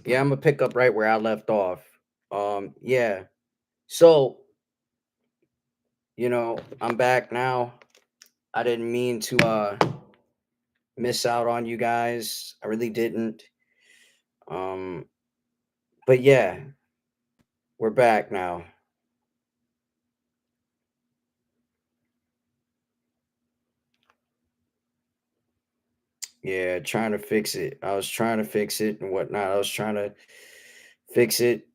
Yeah, I'm gonna pick up right where I left off. Yeah. So, I'm back now. I didn't mean to miss out on you guys. I really didn't. Um, but yeah, we're back now. Yeah, trying to fix it. I was trying to fix it and whatnot. I was trying to fix it,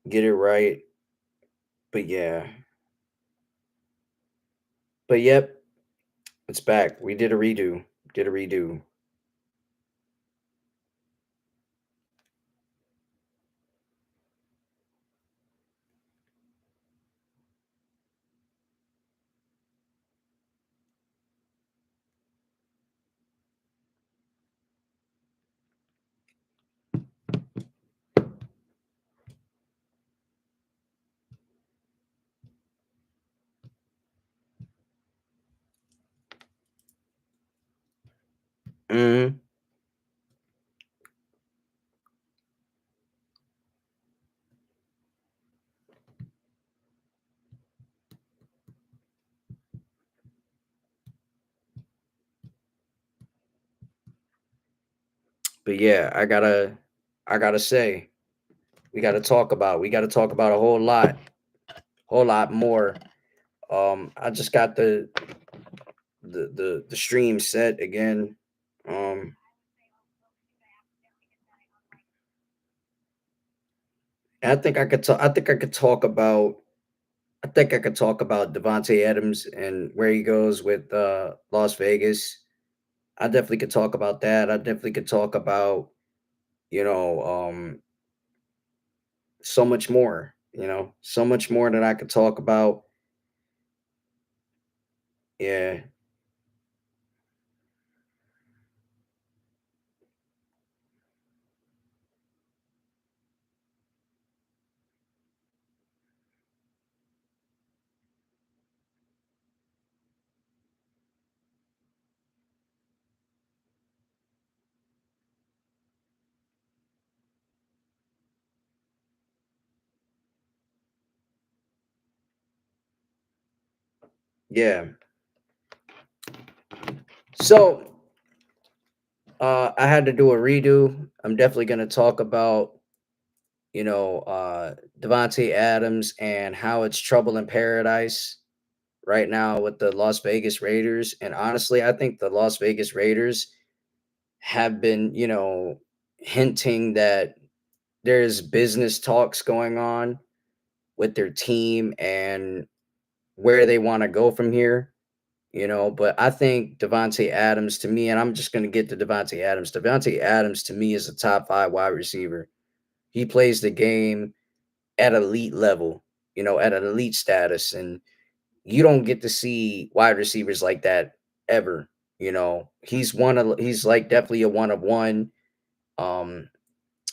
get it right. But yeah. But yep, it's back. We did a redo. Did a redo. Hmm. But yeah, I gotta say, we gotta talk about a whole lot more. I just got the stream set again. Um, and I think I could talk about Devontae Adams and where he goes with Las Vegas. I definitely could talk about that. I definitely could talk about you know so much more. So much more that I could talk about. Yeah, yeah. So I had to do a redo. I'm definitely gonna talk about Devontae Adams and how it's trouble in paradise right now with the Las Vegas Raiders. And honestly, I think the Las Vegas Raiders have been, hinting that there's business talks going on with their team and where they want to go from here. But I think Devontae Adams to me, and I'm just going to get to Devontae Adams. Devontae Adams to me is a top five wide receiver. He plays the game at elite level, at an elite status. And you don't get to see wide receivers like that ever. He's like definitely a one of one. Um,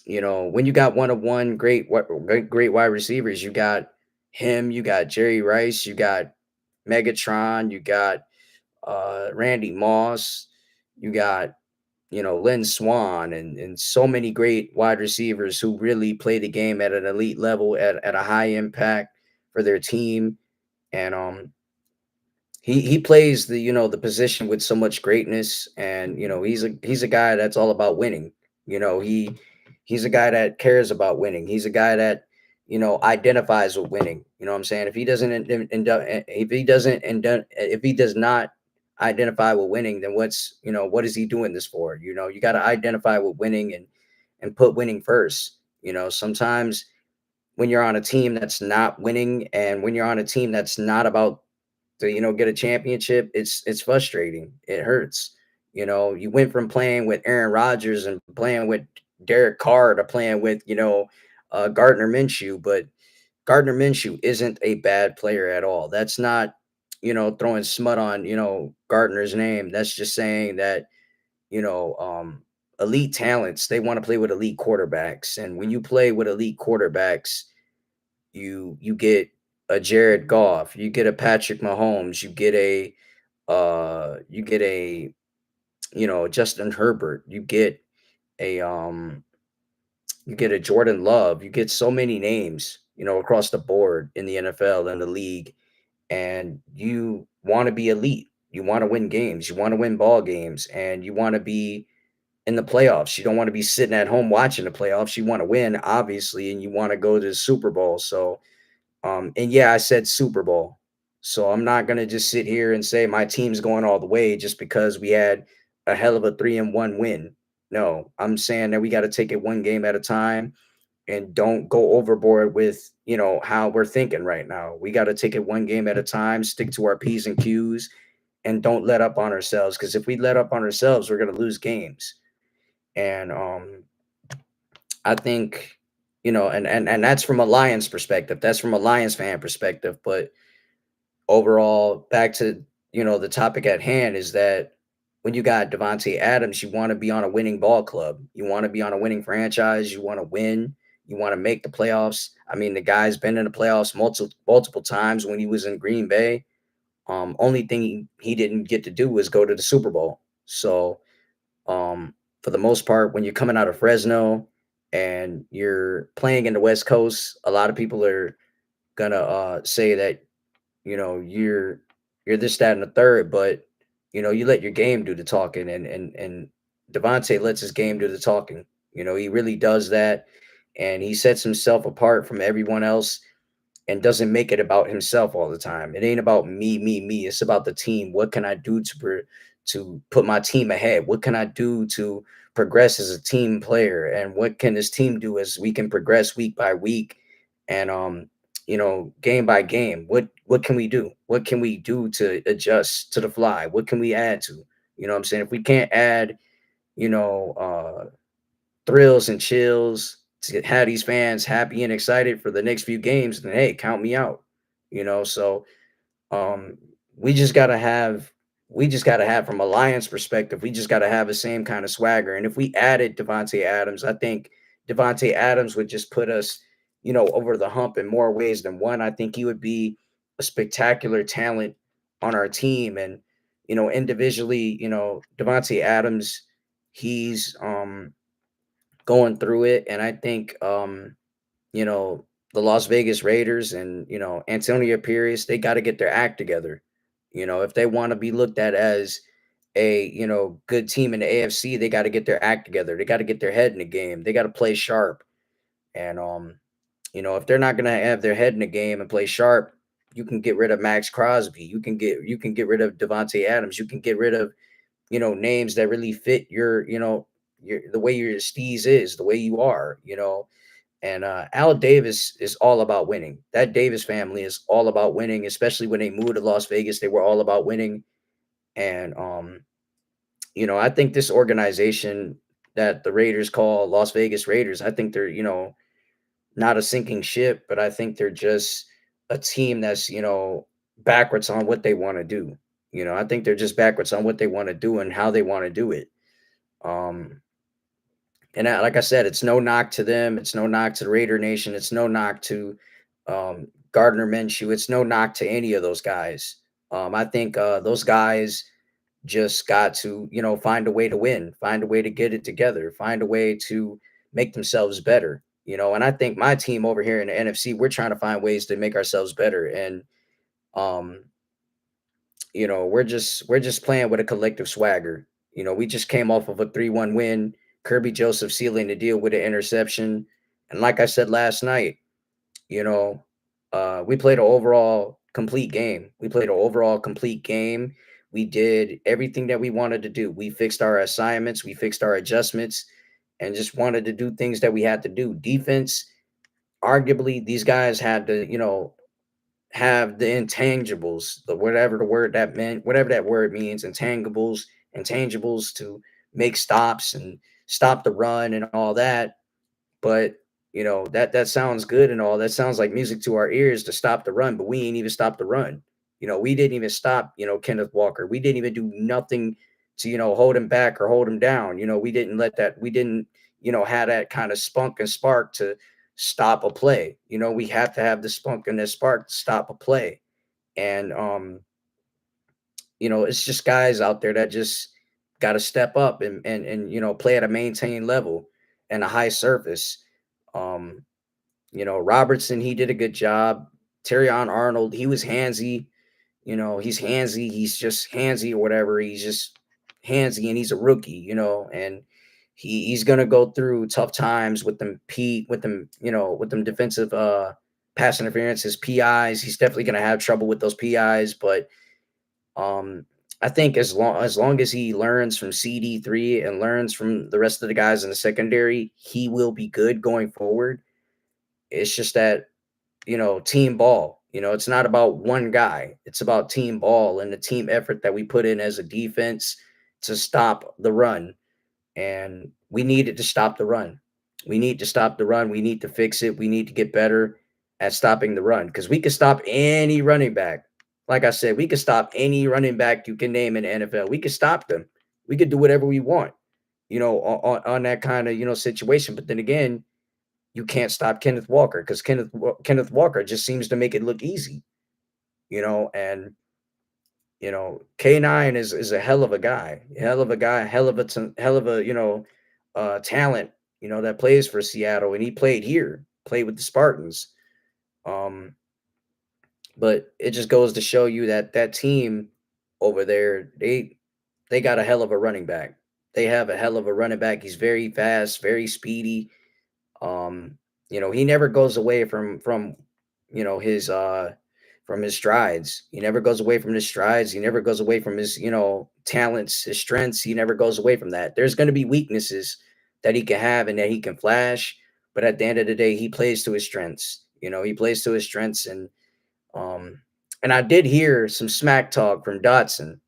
when you got one of one great wide receivers, you got him, you got Jerry Rice, you got Megatron, you got Randy Moss, you got Lynn Swan and so many great wide receivers who really play the game at an elite level at a high impact for their team. And he plays the position with so much greatness, and he's a guy that's all about winning. He's a guy that cares about winning. He's a guy that identifies with winning. You know what I'm saying? If he does not identify with winning, then what is he doing this for? You got to identify with winning and put winning first. Sometimes when you're on a team that's not winning, and when you're on a team that's not about to get a championship, it's frustrating. It hurts. You went from playing with Aaron Rodgers and playing with Derek Carr to playing with Gardner Minshew, but Gardner Minshew isn't a bad player at all. That's not throwing smut on Gardner's name. That's just saying that you know elite talents, they want to play with elite quarterbacks, and when you play with elite quarterbacks, you get a Jared Goff, you get a Patrick Mahomes, you get a Justin Herbert, you get a you get a Jordan Love, you get so many names, across the board in the NFL and the league, and you want to be elite. You want to win games, you want to win ball games, and you want to be in the playoffs. You don't want to be sitting at home watching the playoffs. You want to win, obviously, and you want to go to the Super Bowl. So, and yeah, I said Super Bowl. So I'm not gonna just sit here and say my team's going all the way just because we had a hell of a 3-1 win. No, I'm saying that we got to take it one game at a time and don't go overboard with how we're thinking right now. We got to take it one game at a time, stick to our P's and Q's, and don't let up on ourselves. Because if we let up on ourselves, we're gonna lose games. And I think, and that's from a Lions perspective. That's from a Lions fan perspective. But overall, back to the topic at hand is that when you got Devontae Adams, you want to be on a winning ball club. You want to be on a winning franchise. You want to win. You want to make the playoffs. I mean, the guy's been in the playoffs multiple times when he was in Green Bay. Only thing he didn't get to do was go to the Super Bowl. So for the most part, when you're coming out of Fresno and you're playing in the West Coast, a lot of people are gonna say that you're this, that, and the third, but you let your game do the talking, and Devontae lets his game do the talking. He really does that, and he sets himself apart from everyone else and doesn't make it about himself all the time. It ain't about me, me, me. It's about the team. What can I do to put my team ahead? What can I do to progress as a team player? And what can this team do as we can progress week by week and game by game? What can we do? What can we do to adjust to the fly? What can we add to? What I'm saying? If we can't add, you know, thrills and chills to have these fans happy and excited for the next few games, then hey, count me out. So um we just gotta have from a Lions perspective, we just gotta have the same kind of swagger. And if we added Devontae Adams, I think Devontae Adams would just put us, over the hump in more ways than one. I think he would be a spectacular talent on our team. And, individually, Devontae Adams, he's going through it. And I think you know, the Las Vegas Raiders and, Antonio Pierce, they got to get their act together. If they want to be looked at as a, good team in the AFC, they got to get their act together. They got to get their head in the game. They got to play sharp. And if they're not going to have their head in the game and play sharp, you can get rid of Max Crosby. You can get rid of Devontae Adams. You can get rid of, names that really fit your the way your steez is, the way you are, and Al Davis is all about winning. That Davis family is all about winning, especially when they moved to Las Vegas. They were all about winning. And I think this organization that the Raiders call Las Vegas Raiders, I think they're, not a sinking ship, but I think they're just a team that's, backwards on what they want to do. I think they're just backwards on what they want to do and how they want to do it. Um, And like I said, it's no knock to them. It's no knock to the Raider Nation. It's no knock to Gardner Minshew. It's no knock to any of those guys. I think those guys just got to, find a way to win, find a way to get it together, find a way to make themselves better. And I think my team over here in the NFC, we're trying to find ways to make ourselves better. And um, we're just playing with a collective swagger. We just came off of a 3-1 win. Kirby Joseph sealing the deal with an interception. And like I said last night, you know, we played an overall complete game. We played an overall complete game. We did everything that we wanted to do. We fixed our assignments, we fixed our adjustments, and just wanted to do things that we had to do. Defense, arguably, these guys had to, have the intangibles, whatever the word that meant, whatever that word means, intangibles to make stops and stop the run and all that. But that sounds good and all. That sounds like music to our ears to stop the run, but we ain't even stop the run. We didn't even stop, Kenneth Walker. We didn't even do nothing to, hold him back or hold him down. We didn't let that, we didn't, have that kind of spunk and spark to stop a play. We have to have the spunk and the spark to stop a play. And it's just guys out there that just got to step up and play at a maintained level and a high surface. Um, Robertson, he did a good job. On Arnold, he was handsy. He's handsy. He's just handsy or whatever. He's just handsy, and he's a rookie. And he's gonna go through tough times with them with them defensive pass interferences, PIs. He's definitely gonna have trouble with those PIs, but um, I think as long as he learns from CD3 and learns from the rest of the guys in the secondary, he will be good going forward. It's just that team ball. It's not about one guy. It's about team ball and the team effort that we put in as a defense to stop the run. And we needed to stop the run. We need to stop the run. We need to fix it. We need to get better at stopping the run because we could stop any running back. Like I said, we could stop any running back you can name in the NFL. We could stop them. We could do whatever we want, on that kind of, situation. But then again, you can't stop Kenneth Walker because Kenneth Walker just seems to make it look easy, and K9 is a hell of a guy, hell of hell of a talent, that plays for Seattle, and he played here, played with the Spartans. Um, but it just goes to show you that that team over there, they got a hell of a running back. They have a hell of a running back. He's very fast, very speedy. Um, he never goes away his from his strides. He never goes away from his strides. He never goes away from his, talents, his strengths. He never goes away from that. There's going to be weaknesses that he can have and that he can flash, but at the end of the day, he plays to his strengths. He plays to his strengths, um and I did hear some smack talk from Dotson,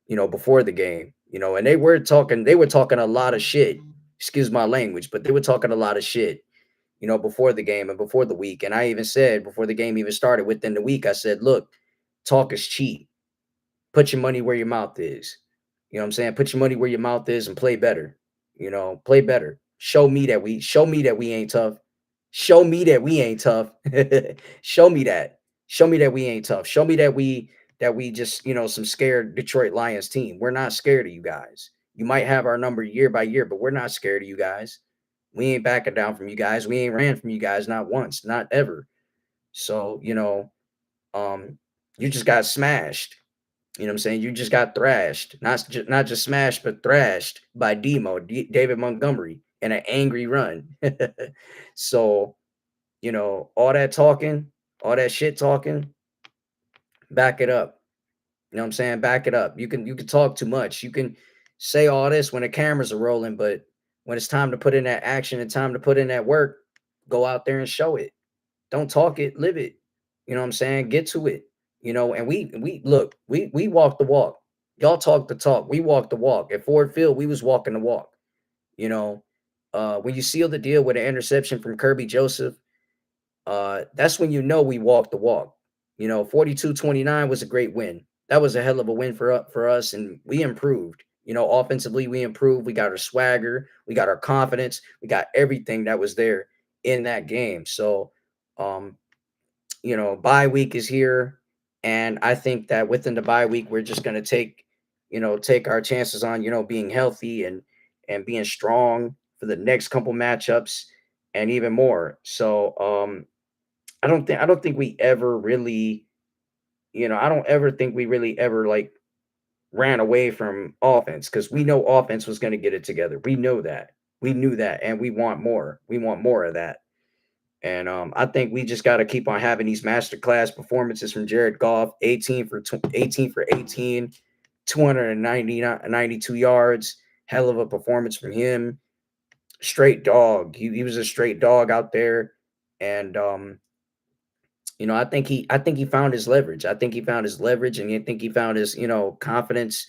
before the game, and they were talking a lot of shit. Excuse my language, but they were talking a lot of shit, before the game and before the week. And I even said before the game even started, within the week, I said, look, talk is cheap. Put your money where your mouth is. You know what I'm saying? Put your money where your mouth is and play better. Play better. Show me that we ain't tough. Show me that we ain't tough. Show me that. Show me that we ain't tough. Show me that we just, some scared Detroit Lions team. We're not scared of you guys. You might have our number year by year, but we're not scared of you guys. We ain't backing down from you guys. We ain't ran from you guys, not once, not ever. So, um, you just got smashed. You know what I'm saying? You just got thrashed, not just smashed, but thrashed by David Montgomery, in an angry run. So, all that talking, all that shit talking, back it up. You know what I'm saying? Back it up. You can talk too much. You can say all this when the cameras are rolling, but when it's time to put in that action and time to put in that work, go out there and show it. Don't talk it, live it. You know what I'm saying? Get to it. And we look, we walk the walk. Y'all talk the talk. We walk the walk. At Ford Field, we was walking the walk. You know, when you seal the deal with an interception from Kirby Joseph, that's when we walked the walk. 42-29 was a great win. That was a hell of a win for us, and we improved. Offensively, we improved. We got our swagger, we got our confidence, we got everything that was there in that game. So, um, bye week is here, and I think that within the bye week, we're just going to take our chances on being healthy and being strong for the next couple matchups and even more. So, I don't think we ever really, I don't ever think we really ever like ran away from offense because we know offense was going to get it together. We know that. We knew that, and we want more. We want more of that. And I think we just got to keep on having these masterclass performances from Jared Goff, 18 for 18, 292 yards. Hell of a performance from him. Straight dog. He was a straight dog out there, and I think he found his leverage. I think he found his leverage, and I think he found his confidence,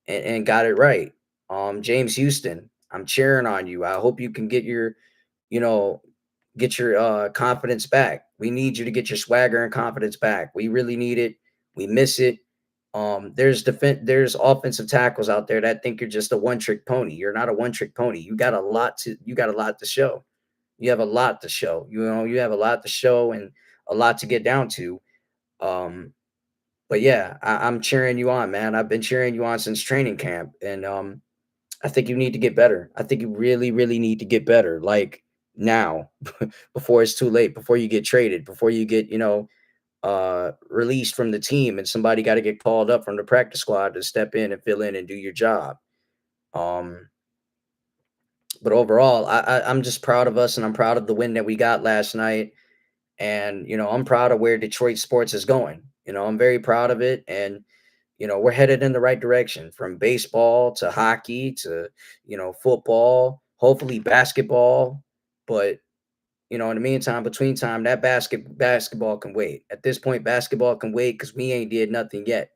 and got it right. James Houston, I'm cheering on you. I hope you can you know get your confidence back. We need you to get your swagger and confidence back. We really need it. We miss it. There's offensive tackles out there that think you're just a one trick pony. You're not a one trick pony. You got a lot to show. You have a lot to show. You have a lot to show and a lot to get down to. Um, but yeah, I'm cheering you on, man. I've been cheering you on since training camp, and I think you need to get better. I think you really, really need to get better. Like now before it's too late, before you get traded, before you get, released from the team and somebody got to get called up from the practice squad to step in and fill in and do your job. Um, but overall, I'm just proud of us and I'm proud of the win that we got last night. And, I'm proud of where Detroit sports is going. I'm very proud of it. And, we're headed in the right direction from baseball to hockey to, football, hopefully basketball. But in the meantime, between time, that basketball can wait. At this point, basketball can wait because we ain't did nothing yet.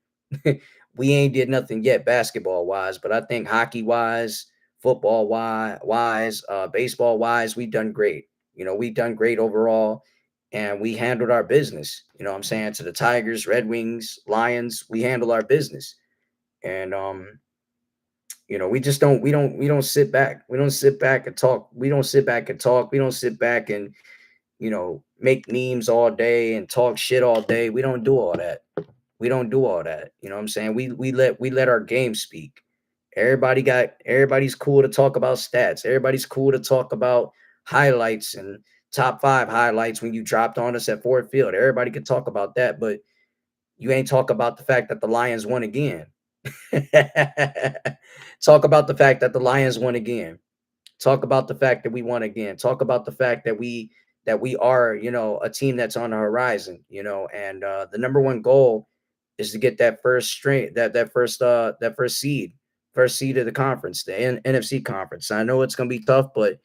We ain't did nothing yet basketball wise, but I think hockey wise, football wise, baseball wise, we've done great. We've done great overall, and we handled our business. What I'm saying, to the Tigers, Red Wings, Lions, we handle our business, and we don't sit back. We don't sit back and talk. We don't sit back and talk. We don't sit back and make memes all day and talk shit all day. We don't do all that. We don't do all that. You know what I'm saying? We let our game speak. Everybody's cool to talk about stats. Everybody's cool to talk about highlights and top 5 highlights when you dropped on us at Ford Field. Everybody could talk about that, but you ain't talk about the fact that the Lions won again. Talk about the fact that the Lions won again. Talk about the fact that we won again. Talk about the fact that we are, a team that's on the horizon, and the number one goal is to get that first straight that first seed of the conference, the NFC conference. I know it's going to be tough, but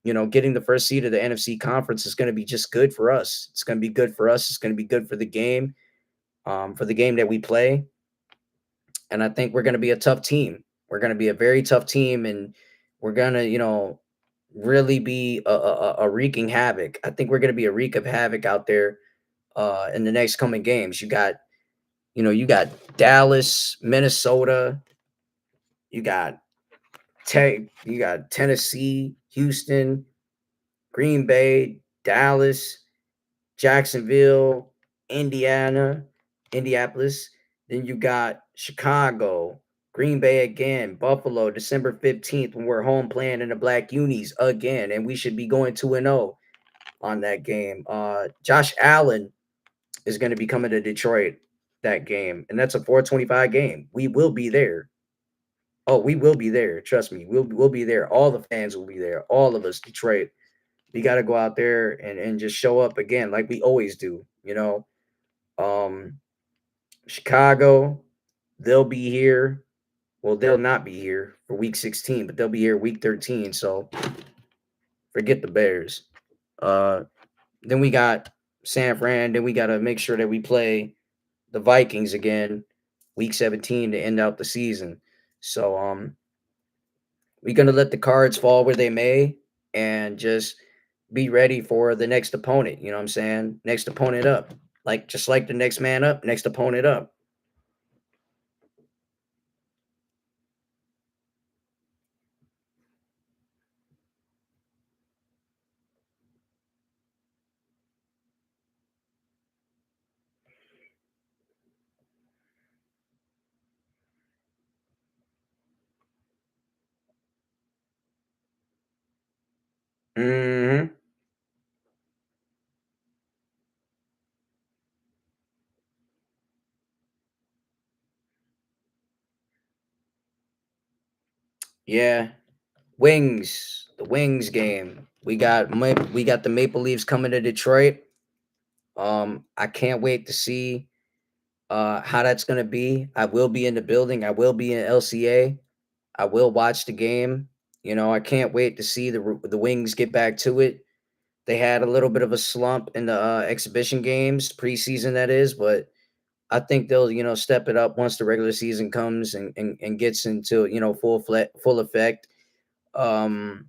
getting the first seed of the NFC conference is going to be just good for us. It's going to be good for us. It's going to be good for the game that we play. And I think we're going to be a tough team. We're going to be a very tough team, and we're going to, really be a wreaking havoc. I think we're going to be a wreak of havoc out there in the next coming games. You got Dallas, Minnesota, you got you got Tennessee, Houston, Green Bay, Dallas, Jacksonville, Indiana, Indianapolis. Then you got Chicago, Green Bay again, Buffalo, December 15th when we're home playing in the Black Unis again. And we should be going 2-0 on that game. Josh Allen is going to be coming to Detroit that game. And that's a 425 game. We will be there. Oh, we will be there. Trust me. We'll be there. All the fans will be there. All of us, Detroit. We got to go out there and just show up again like we always do. Um Chicago, they'll be here. Well, they'll not be here for week 16, but they'll be here week 13. So forget the Bears. Uh then we got San Fran. Then we got to make sure that we play the Vikings again week 17 to end out the season. So we're gonna let the cards fall where they may and just be ready for the next opponent. You know what I'm saying? Next opponent up. Like just like the next man up, next opponent up. Hmm. Yeah. Wings. The Wings game. We got the Maple Leafs coming to Detroit. I can't wait to see how that's gonna be. I will be in the building. I will be in LCA. I will watch the game. I can't wait to see the Wings get back to it. They had a little bit of a slump in the exhibition games, preseason that is, but I think they'll step it up once the regular season comes and gets into full effect. Um,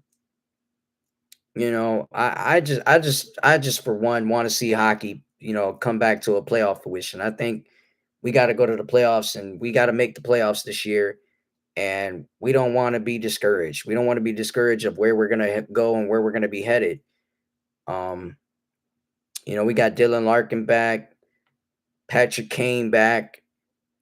I just for one want to see hockey come back to a playoff fruition. I think we got to go to the playoffs and we got to make the playoffs this year. And we don't want to be discouraged. We don't want to be discouraged of where we're gonna go and where we're gonna be headed. Um, we got Dylan Larkin back, Patrick Kane back,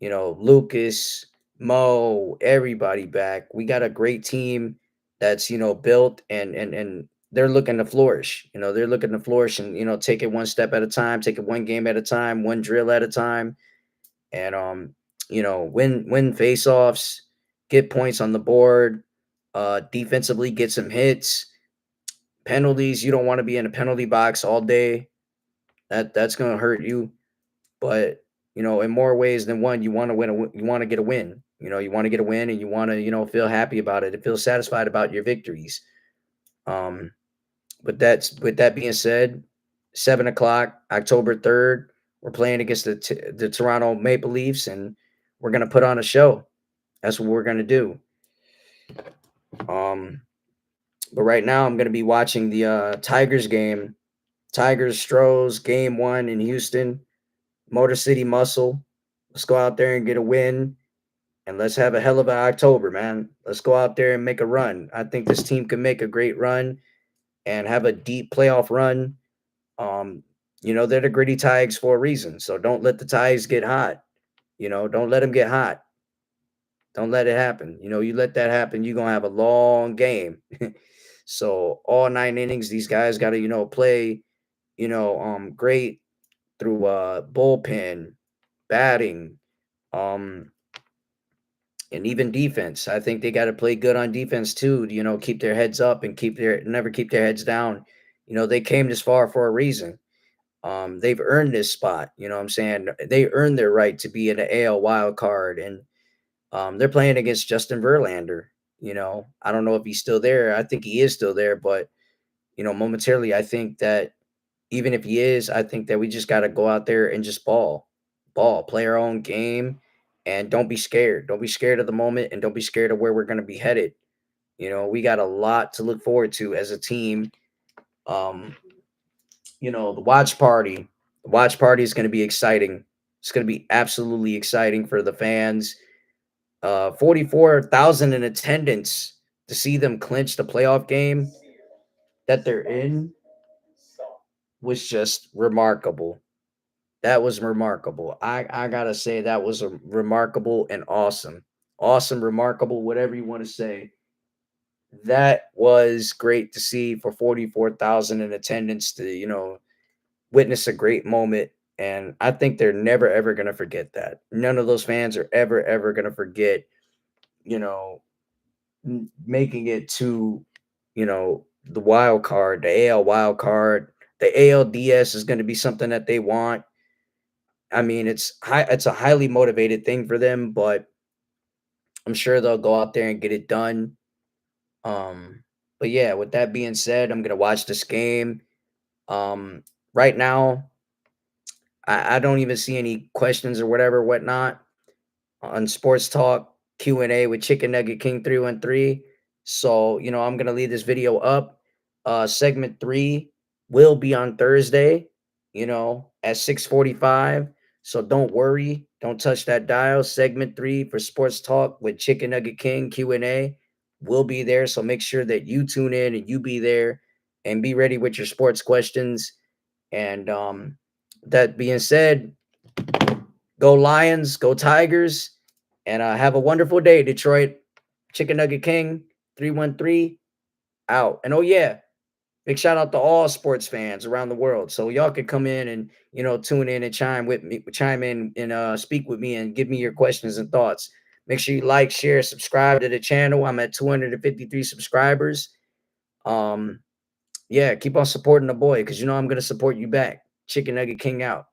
Lucas, Mo, everybody back. We got a great team that's built and they're looking to flourish. They're looking to flourish and take it one step at a time, take it one game at a time, one drill at a time, and win face-offs, get points on the board, defensively get some hits, penalties. You don't want to be in a penalty box all day. That's gonna hurt you. But in more ways than one, you want to you want to get a win. You want to get a win, and you want to feel happy about it and feel satisfied about your victories. Um, but with that being said, 7 o'clock, October 3rd, we're playing against the Toronto Maple Leafs, and we're gonna put on a show. That's what we're gonna do. Um, but right now, I'm gonna be watching the Tigers game. Tigers Stros game 1 in Houston, Motor City Muscle. Let's go out there and get a win, and let's have a hell of an October, man. Let's go out there and make a run. I think this team can make a great run and have a deep playoff run. Um, they're the gritty Tigers for a reason. So don't let the Tigers get hot. Don't let them get hot. Don't let it happen. You let that happen, you're gonna have a long game. So all 9 innings, these guys gotta, play, great through bullpen, batting, um, and even defense. I think they got to play good on defense too. To, keep their heads up and never keep their heads down. They came this far for a reason. They've earned this spot. You know what I'm saying? They earned their right to be in the AL wild card, and they're playing against Justin Verlander. I don't know if he's still there. I think he is still there, but momentarily, I think that even if he is, I think that we just got to go out there and just play our own game, and don't be scared. Don't be scared of the moment, and don't be scared of where we're going to be headed. We got a lot to look forward to as a team. Um, the watch party. The watch party is going to be exciting. It's going to be absolutely exciting for the fans. 44,000 in attendance to see them clinch the playoff game that they're in was just remarkable. That was remarkable. I gotta say that was a remarkable and awesome, remarkable, whatever you want to say. That was great to see for 44,000 in attendance to witness a great moment. And I think they're never ever gonna forget that. None of those fans are ever gonna forget. You know, making it to the wild card, the AL wild card. The ALDS is going to be something that they want. I mean, it's a highly motivated thing for them, but I'm sure they'll go out there and get it done. Um, but yeah, with that being said, I'm gonna watch this game. Um, right now, I don't even see any questions or whatnot on Sports Talk Q&A with Chicken Nugget King 313. So, I'm going to leave this video up. Segment 3 will be on Thursday, at 6:45. So don't worry, don't touch that dial. Segment 3 for Sports Talk with Chicken Nugget King Q&A will be there. So make sure that you tune in and you be there and be ready with your sports questions. And that being said, go Lions, go Tigers, and have a wonderful day, Detroit. Chicken Nugget King 313 out. And oh yeah, big shout out to all sports fans around the world. So y'all can come in and tune in and chime in and speak with me and give me your questions and thoughts. Make sure you like, share, subscribe to the channel. I'm at 253 subscribers. Yeah, keep on supporting the boy because I'm gonna support you back. Chicken Nugget King out.